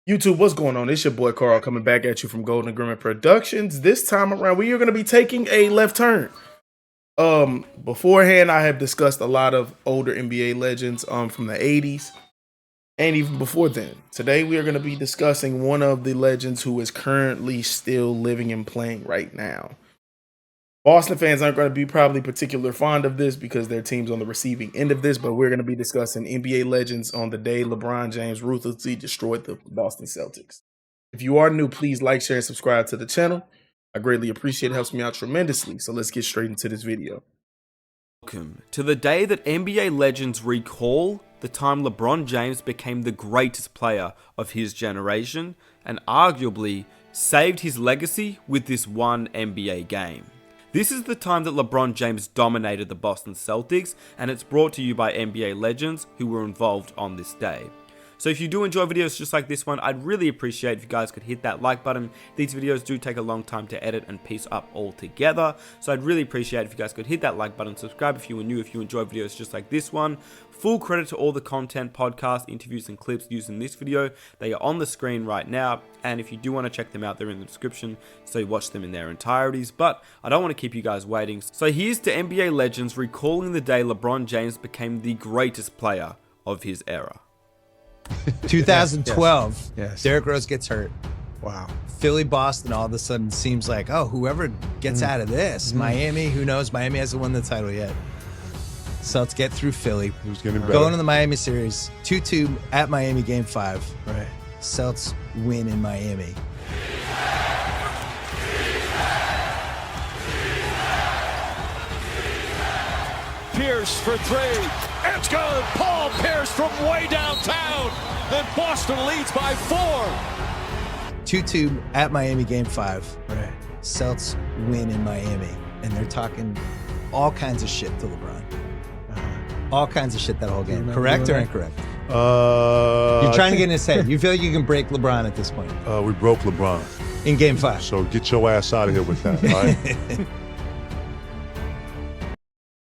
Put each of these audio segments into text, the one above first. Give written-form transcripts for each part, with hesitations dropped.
YouTube, what's going on? It's your boy Carl coming back at you from Golden Agreement Productions. This time around, we are going to be taking a left turn. Beforehand, I have discussed a lot of older NBA legends from the 80s and even before then. Today, we are going to be discussing one of the legends who is currently still living and playing right now. Boston fans aren't going to be probably particularly fond of this because their team's on the receiving end of this, but we're going to be discussing NBA legends on the day LeBron James ruthlessly destroyed the Boston Celtics. If you are new, please like, share, and subscribe to the channel. I greatly appreciate it. It helps me out tremendously. So let's get straight into this video. Welcome to the day that NBA legends recall the time LeBron James became the greatest player of his generation and arguably saved his legacy with this one NBA game. This is the time that LeBron James dominated the Boston Celtics, and it's brought to you by NBA legends who were involved on this day. So if you do enjoy videos just like this one, I'd really appreciate if you guys could hit that like button. These videos do take a long time to edit and piece up all together, so I'd really appreciate if you guys could hit that like button, subscribe if you are new, if you enjoy videos just like this one. Full credit to all the content, podcasts, interviews, and clips used in this video. They are on the screen right now, and if you do want to check them out, they're in the description, so you watch them in their entireties. But I don't want to keep you guys waiting. So here's to NBA legends recalling the day LeBron James became the greatest player of his era. 2012, Yes. Derrick Rose gets hurt. Wow. Philly, Boston, all of a sudden seems like, oh, whoever gets out of this, Miami, who knows? Miami hasn't won the title yet. Celtics get through Philly. Who's getting better? Going to the Miami series, 2-2 at Miami game 5. Right. Celtics win in Miami. Pierce for three. It's good. Paul Pierce from way downtown. Then Boston leads by 4. 2-2 at Miami game 5. Right. Celtics win in Miami. And they're talking all kinds of shit to LeBron. All kinds of shit that whole game. Correct or incorrect? You're trying to get in his head. You feel like you can break LeBron at this point. We broke LeBron. In game 5. So get your ass out of here with that, all right?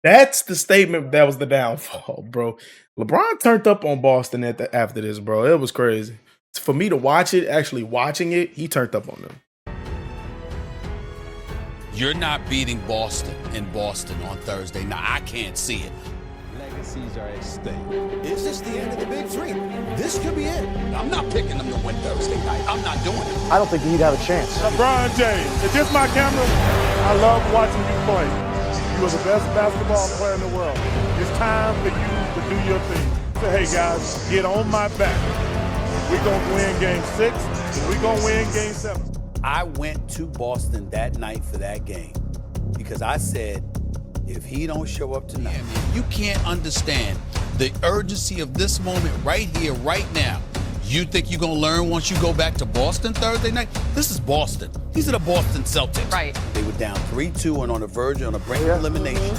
That's the statement that was the downfall, bro. LeBron turned up on Boston after this, bro. It was crazy. For me to watch it, actually watching it, he turned up on them. You're not beating Boston in Boston on Thursday. Now, I can't see it. Legacies are at stake. Is this the end of the big three? This could be it. I'm not picking them to win Thursday night. I'm not doing it. I don't think he'd have a chance. LeBron James, is this my camera? I love watching you play. You are the best basketball player in the world. It's time for you to do your thing. So, hey, guys, get on my back. We're going to win game 6, and we're going to win game 7. I went to Boston that night for that game because I said, if he don't show up tonight, you can't understand the urgency of this moment right here, right now. You think you're going to learn once you go back to Boston Thursday night? This is Boston. These are the Boston Celtics. Right. They were down 3-2 and on the verge, on the brink of elimination.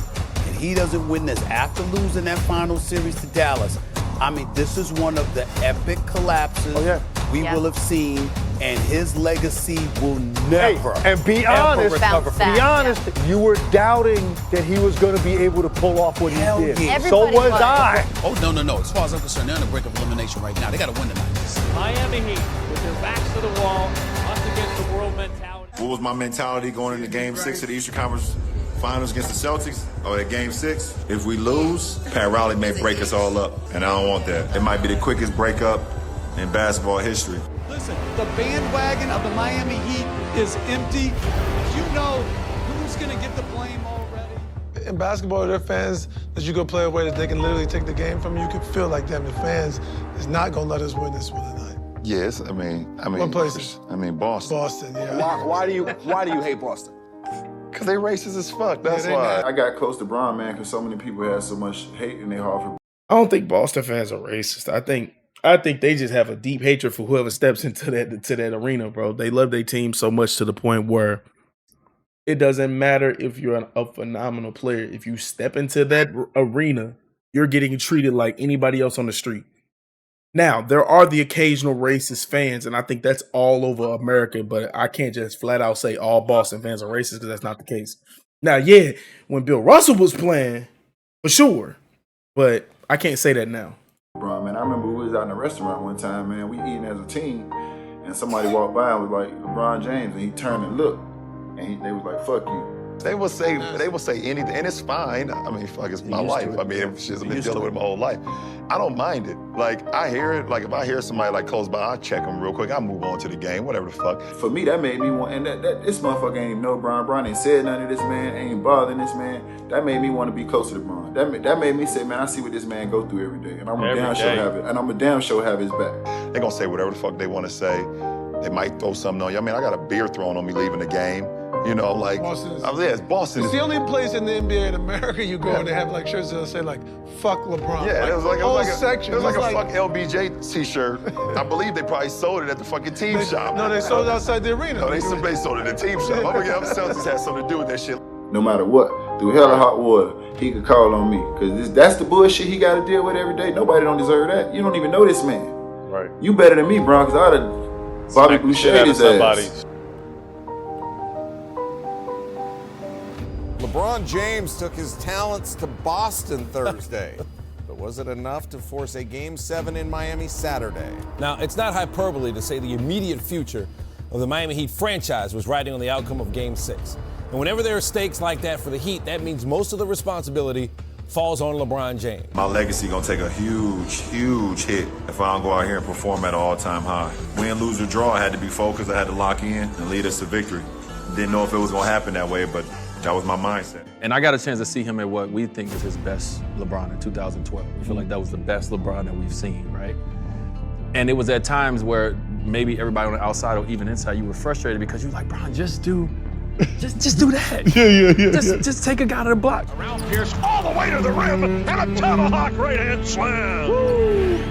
And he doesn't win this after losing that final series to Dallas. I mean, this is one of the epic collapses we will have seen, and his legacy will never, and be honest, recover from be honest, you were doubting that he was going to be able to pull off what Hell he did. yeah. So was I. Oh, no. As far as I'm concerned, they're on the brink of elimination right now. They got to win tonight. Miami Heat with their backs to the wall, up against the world mentality. What was my mentality going into Game 6 of the Eastern Conference Finals against the Celtics, or at Game 6? If we lose, Pat Riley may break us all up, and I don't want that. It might be the quickest breakup in basketball history. Listen, the bandwagon of the Miami Heat is empty. You know who's going to get the blame already. In basketball, there are fans that you go play a way that they can literally take the game from you. You can feel like, damn, the fans is not going to let us win this one tonight. Yes, I mean, What places? I mean, Boston. Boston, yeah. Why do you hate Boston? Because they racist as fuck, that's they why. not. I got close to Bron, man, because so many people had so much hate in their heart for. I don't think Boston fans are racist. I think they just have a deep hatred for whoever steps into that arena, bro. They love their team so much to the point where it doesn't matter if you're a phenomenal player. If you step into that arena, you're getting treated like anybody else on the street. Now, there are the occasional racist fans, and I think that's all over America, but I can't just flat out say all Boston fans are racist because that's not the case. Now, yeah, when Bill Russell was playing, for sure, but I can't say that now. Bron, man, I remember we was out in a restaurant one time, man. We eating as a team, and somebody walked by and was like, LeBron James, and he turned and looked, and they was like, fuck you. They will say anything, and it's fine. I mean, fuck, it's my life. I mean, I've been dealing with it my whole life. I don't mind it. Like, I hear it. Like, if I hear somebody like close by, I check them real quick. I move on to the game, whatever the fuck. For me, that made me want, and this motherfucker ain't even know Bron. Bron ain't said nothing to this man, ain't bothering this man. That made me want to be closer to Bron. That made me say, man, I see what this man go through every day, and I'm a damn sure have it, and I'm a damn sure have his back. They gonna say whatever the fuck they want to say. They might throw something on you. I mean, I got a beer thrown on me leaving the game. You know, like, it's Boston. It's the only place in the NBA in America you go and they have like shirts that say like, fuck LeBron. Yeah, like, it was like a fuck like LBJ t-shirt. I believe they probably sold it at the fucking team shop. No, they sold it outside the arena. No, they sold it at the team shop. I'm gonna Celtics had something to do with that shit. No matter what, through hell or hot water, he could call on me. Because that's the bullshit he got to deal with every day. Nobody don't deserve that. You don't even know this man. Right. You better than me, Bron, because I'd have Bobby Boucher his ass. LeBron James took his talents to Boston Thursday. But was it enough to force a Game 7 in Miami Saturday? Now, it's not hyperbole to say the immediate future of the Miami Heat franchise was riding on the outcome of Game 6. And whenever there are stakes like that for the Heat, that means most of the responsibility falls on LeBron James. My legacy gonna take a huge, huge hit if I don't go out here and perform at an all-time high. Win, lose, or draw, I had to be focused. I had to lock in and lead us to victory. Didn't know if it was gonna happen that way, but that was my mindset. And I got a chance to see him at what we think is his best LeBron in 2012. We feel like that was the best LeBron that we've seen, right? And it was at times where maybe everybody on the outside or even inside, you were frustrated because you were like, Bron, just do that. Yeah. Just take a guy to the block. Around Pierce, all the way to the rim, and a tomahawk right-hand slam. Woo!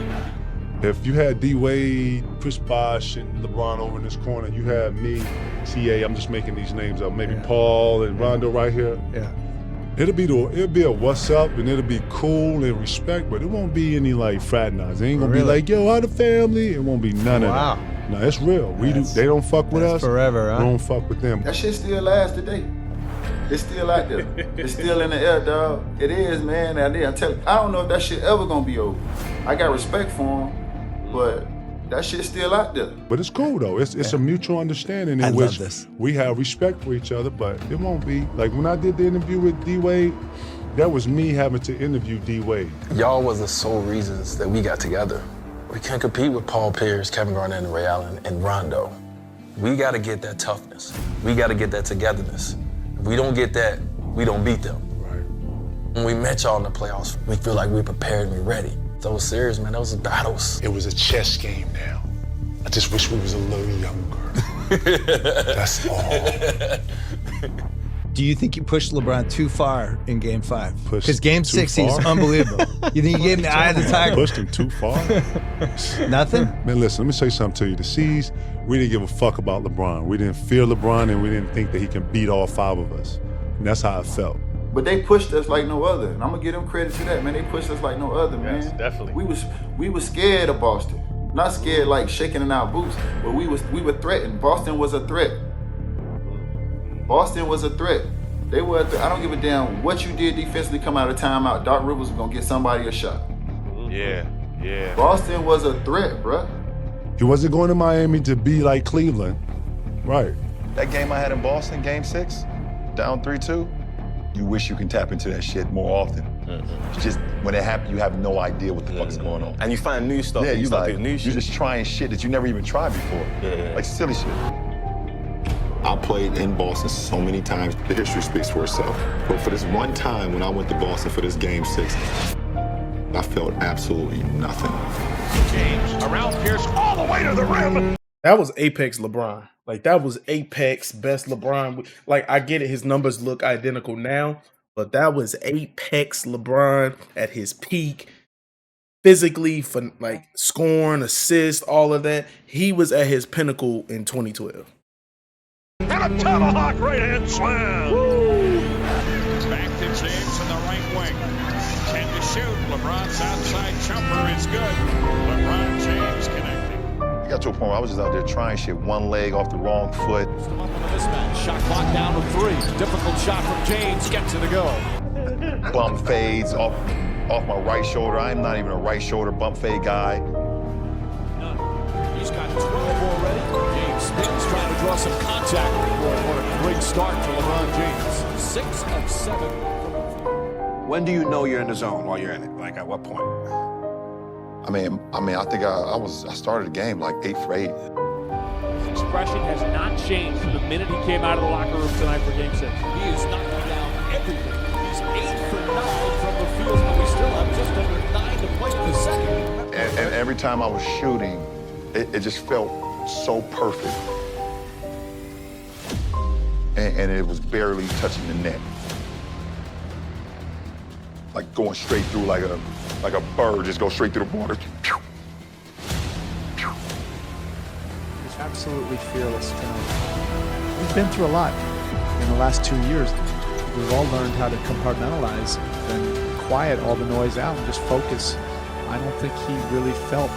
If you had D-Wade, Chris Bosh, and LeBron over in this corner, you had me, CA, I'm just making these names up, maybe Paul and Rondo right here. Yeah. It'll be a what's up, and it'll be cool and respect, but it won't be any like fraternizing. It ain't gonna be like, yo, how the family? It won't be none of that. No, it's real. They don't fuck with us. Forever, huh? We don't fuck with them. That shit still lasts today. It's still out there. It's still in the air, dog. It is, man. I don't know if that shit ever gonna be over. I got respect for him, but that shit's still out there. But it's cool though. It's a mutual understanding in which we have respect for each other, but it won't be. Like when I did the interview with D-Wade, that was me having to interview D-Wade. Y'all was the sole reasons that we got together. We can't compete with Paul Pierce, Kevin Garnett, and Ray Allen, and Rondo. We got to get that toughness. We got to get that togetherness. If we don't get that, we don't beat them. Right. When we met y'all in the playoffs, we feel like we prepared and we ready. So it was serious, man. Those was battles. It was a chess game now. I just wish we was a little younger. That's all. Do you think you pushed LeBron too far in Game 5? Because Game 6, he was unbelievable. You think you gave him the eye of the tiger? Pushed him too far? Nothing? Man, listen, let me say something to you. The C's, we didn't give a fuck about LeBron. We didn't fear LeBron, and we didn't think that he can beat all 5 of us. And that's how I felt. But they pushed us like no other. And I'm gonna give them credit to that, man. They pushed us like no other, man. Yes, definitely. We was scared of Boston. Not scared like shaking in our boots, but we were threatened. Boston was a threat. Boston was a threat. They were. I don't give a damn what you did defensively. Come out of timeout. Doc Rivers was gonna get somebody a shot. Yeah. Boston was a threat, bruh. He wasn't going to Miami to be like Cleveland, right? That game I had in Boston, Game 6, down 3-2. You wish you can tap into that shit more often. It's just when it happens, you have no idea what the fuck's going on. And you find new stuff. Yeah, you start doing new you're shit. just trying shit that you never even tried before. Like silly shit. I played in Boston so many times. The history speaks for itself. But for this one time when I went to Boston for this Game 6, I felt absolutely nothing. James around Pierce, all the way to the rim. That was apex LeBron. Like, that was apex best LeBron. Like, I get it. His numbers look identical now, but that was apex LeBron at his peak. Physically, for like scoring, assist, all of that. He was at his pinnacle in 2012. And a tomahawk right-hand slam. Woo! Back to James in the right wing. 10 to shoot. LeBron's outside jumper is good. LeBron James connecting. I got to a point where I was just out there trying shit, one leg off the wrong foot. Come up with a mismatch. Shot clock down to 3. Difficult shot from James. Gets it to go. Bump fades off my right shoulder. I'm not even a right shoulder bump fade guy. draw some contact. Boy, what a great start for LeBron James. 6 of 7 from the field. When do you know you're in the zone while you're in it? Like, at what point? I mean, I think I started the game like 8 for 8. His expression has not changed from the minute he came out of the locker room tonight for Game 6. He is knocking down everything. He's 8 for 9 from the field, but we still have just under 9 to play in the second. And every time I was shooting, it just felt so perfect. And it was barely touching the net. Like going straight through like a bird, just go straight through the water. He's absolutely fearless tonight. We've been through a lot in the last 2 years. We've all learned how to compartmentalize and quiet all the noise out and just focus. I don't think he really felt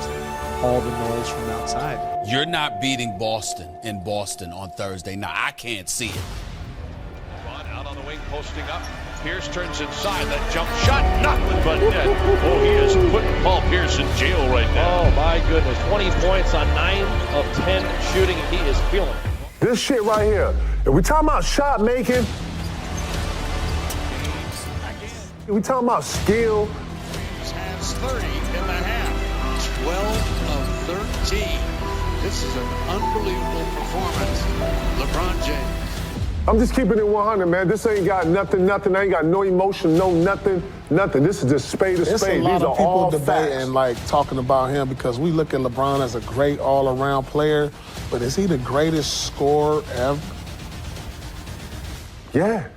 all the noise from outside. You're not beating Boston in Boston on Thursday. Now, I can't see it. Out on the wing, posting up. Pierce turns inside. That jump shot, nothing but net. Oh, he is putting Paul Pierce in jail right now. Oh, my goodness. 20 points on 9 of 10 shooting, and he is feeling it. This shit right here. If we talking about shot making, if we talking about skill. Has 30 in the half. 12 of 13. This is an unbelievable performance. LeBron James. I'm just keeping it 100, man. This ain't got nothing. I ain't got no emotion, no nothing. This is just spade to spade. It's a lot These of are people all debating, facts. like, talking about him because we look at LeBron as a great all-around player, but is he the greatest scorer ever? Yeah.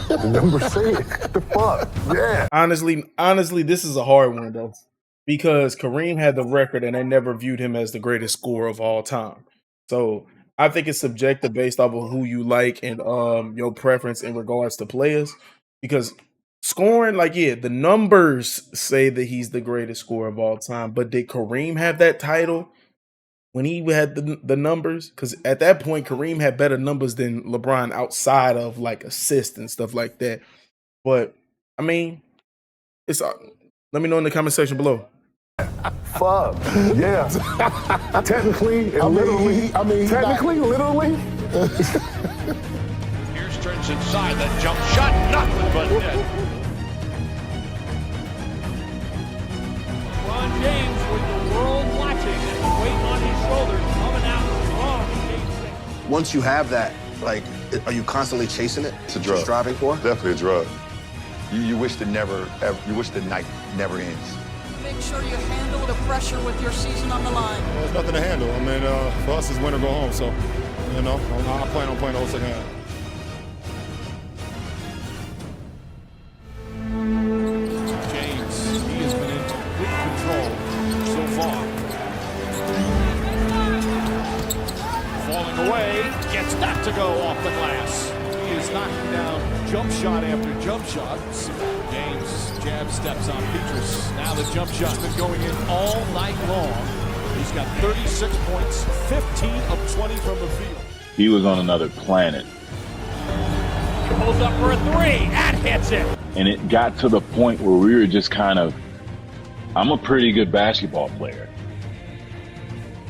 The numbers say it. The fuck? Yeah. Honestly, this is a hard one though, because Kareem had the record and they never viewed him as the greatest scorer of all time. So I think it's subjective based off of who you like and your preference in regards to players. Because scoring, like, yeah, the numbers say that he's the greatest scorer of all time, but did Kareem have that title when he had the numbers? Because at that point, Kareem had better numbers than LeBron outside of like assists and stuff like that. But I mean, it's let me know in the comment section below. Fuck. Yeah. Technically and literally. Literally. Pierce turns inside. That jump shot, nothing but net. LeBron James with the world watching and the weight on his shoulders coming out strong in Game 6. Once you have that, like, are you constantly chasing it? It's a drug. Striving for? Definitely a drug. You wish the night never ends. Make sure you handle the pressure with your season on the line. Well, there's nothing to handle. I mean, for us, it's win or go home. So, you know, I plan on playing the whole second half. James, he has been in complete control so far. Falling away, gets that to go off the glass. He is knocking down jump shot after jump shot. James jab steps on Petrus. Now the jump shot's been going in all night long. He's got 36 points, 15 of 20 from the field. He was on another planet. Pulls up for a 3 and hits it. And it got to the point where we were just kind of, I'm a pretty good basketball player,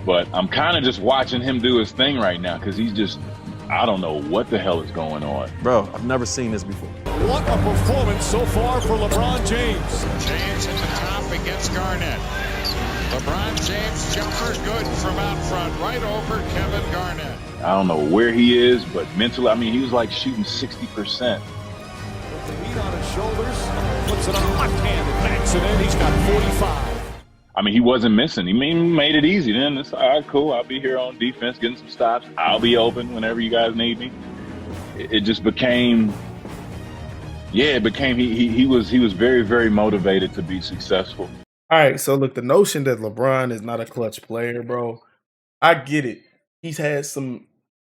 but I'm kind of just watching him do his thing right now because he's just, I don't know what the hell is going on. Bro, I've never seen this before. What a performance so far for LeBron James. James at the top against Garnett. LeBron James jumper good from out front, right over Kevin Garnett. I don't know where he is, but mentally, I mean, he was like shooting 60%. With the heat on his shoulders, puts it on left hand and backs it in. He's got 45. I mean, he wasn't missing. He made it easy. Then it's all right, cool. I'll be here on defense, getting some stops. I'll be open whenever you guys need me. It just became, yeah, it became. He was very, very motivated to be successful. All right, so look, the notion that LeBron is not a clutch player, bro, I get it. He's had some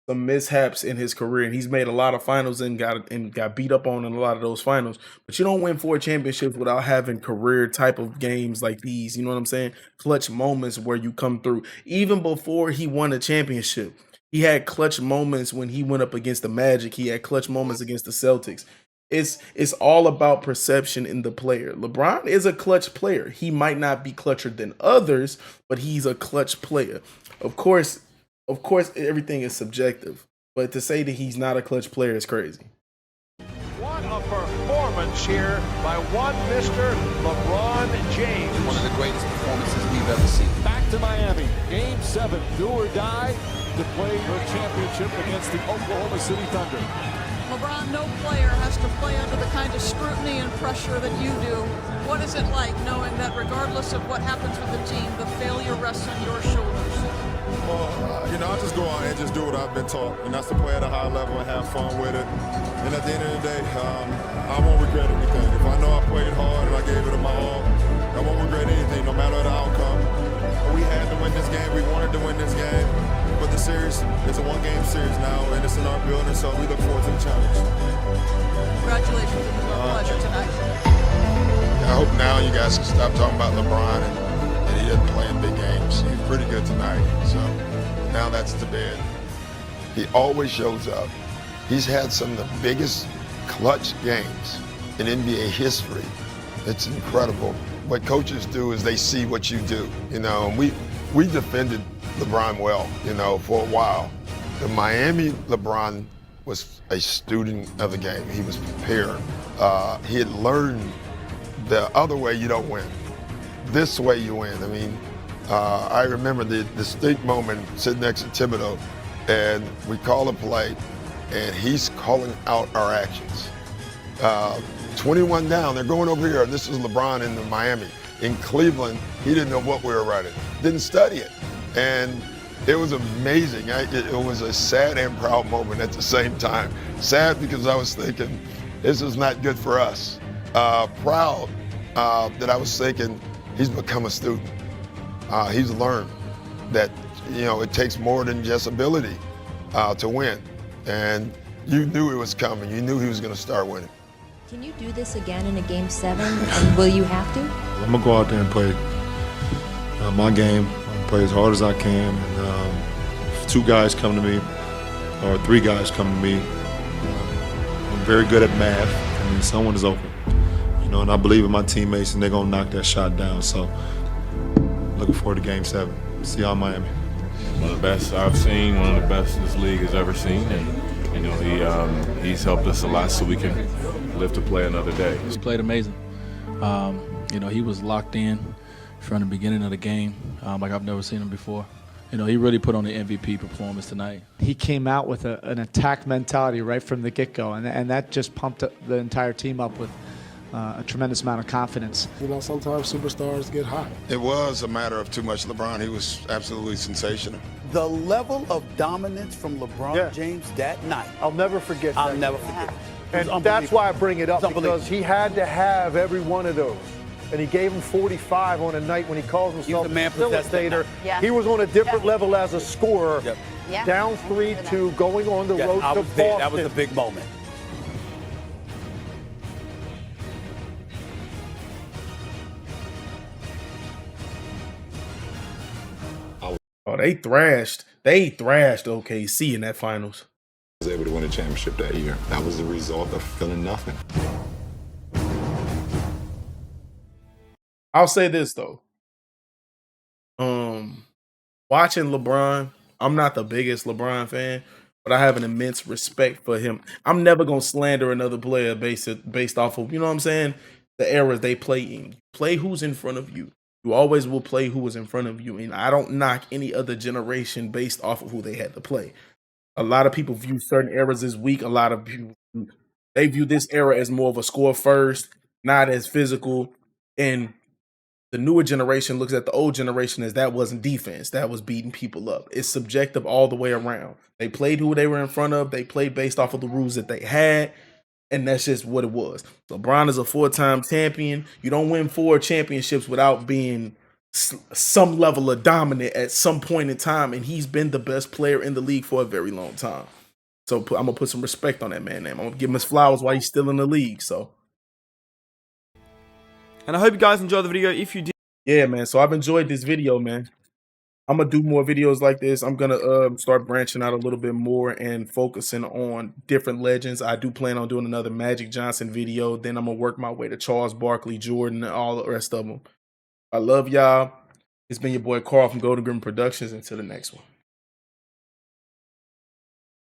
mishaps in his career, and he's made a lot of finals and got beat up on in a lot of those finals. But you don't win 4 championships without having career type of games like these. You know what I'm saying? Clutch moments where you come through. Even before he won a championship, he had clutch moments when he went up against the Magic. He had clutch moments against the Celtics. It's all about perception in the player. LeBron is a clutch player. He might not be clutcher than others, but he's a clutch player. Of course, everything is subjective. But to say that he's not a clutch player is crazy. What a performance here by one Mr. LeBron James. One of the greatest performances we've ever seen. Back to Miami. Game 7, do or die to play your championship against the Oklahoma City Thunder. LeBron, no player has to play under the kind of scrutiny and pressure that you do. What is it like knowing that regardless of what happens with the team, the failure rests on your shoulders? Well, I just go out and just do what I've been taught, and that's to play at a high level and have fun with it. And at the end of the day, I won't regret anything. If I know I played hard and I gave it my all, I won't regret anything, no matter the outcome. We had to win this game. We wanted to win this game. But the series is a one-game series now, and it's in our building, so we look forward to the challenge. Congratulations. It was a pleasure tonight. I hope now you guys can stop talking about LeBron and he doesn't play in big games. He's pretty good tonight, so now that's to bed. He always shows up. He's had some of the biggest clutch games in NBA history. It's incredible. What coaches do is they see what you do, and we defended LeBron well, for a while. The Miami LeBron was a student of the game. He was prepared. He had learned the other way you don't win. This way you win. I mean, I remember the distinct moment sitting next to Thibodeau, and we call a play, and he's calling out our actions. 21 down, they're going over here, and this is LeBron in Miami. In Cleveland, he didn't know what we were running, didn't study it. And it was amazing. It was a sad and proud moment at the same time. Sad because I was thinking, this is not good for us. Proud that I was thinking, he's become a student. He's learned that, it takes more than just ability to win. And you knew it was coming. You knew he was going to start winning. Can you do this again in a Game 7, and will you have to? I'm going to go out there and play my game. Play as hard as I can, and if 2 guys come to me, or 3 guys come to me, I'm very good at math, and someone is open, and I believe in my teammates, and they're gonna knock that shot down. So, looking forward to Game 7. See y'all in Miami. One of the best I've seen, one of the best this league has ever seen, and he's helped us a lot so we can live to play another day. He played amazing. He was locked in from the beginning of the game, like I've never seen him before. He really put on the MVP performance tonight. He came out with an attack mentality right from the get-go, and that just pumped the entire team up with a tremendous amount of confidence. Sometimes superstars get hot. It was a matter of too much LeBron. He was absolutely sensational. The level of dominance from LeBron James that night. I'll never forget that. I'll never forget. And that's why I bring it up, because he had to have every one of those. And he gave him 45 on a night when he calls himself a facilitator. Yeah. He was on a different level as a scorer. Yep. Yeah. Down 3-2, going on the road to Boston. That was a big moment. Oh, they thrashed OKC in that finals. Was able to win a championship that year. That was the result of feeling nothing. I'll say this though. Watching LeBron, I'm not the biggest LeBron fan, but I have an immense respect for him. I'm never gonna slander another player based off of, the eras they play in. Play who's in front of you. You always will play who was in front of you, and I don't knock any other generation based off of who they had to play. A lot of people view certain eras as weak. A lot of people, they view this era as more of a score first, not as physical. And the newer generation looks at the old generation as that wasn't defense. That was beating people up. It's subjective all the way around. They played who they were in front of. They played based off of the rules that they had. And that's just what it was. LeBron is a 4-time champion. You don't win 4 championships without being some level of dominant at some point in time. And he's been the best player in the league for a very long time. So I'm going to put some respect on that man's name. I'm going to give him his flowers while he's still in the league. So. And I hope you guys enjoyed the video. If you did. Yeah, man. So I've enjoyed this video, man. I'm gonna do more videos like this. I'm gonna start branching out a little bit more and focusing on different legends. I do plan on doing another Magic Johnson video. Then I'm gonna work my way to Charles Barkley, Jordan, and all the rest of them. I love y'all. It's been your boy Carl from Golden Grim Productions. Until the next one.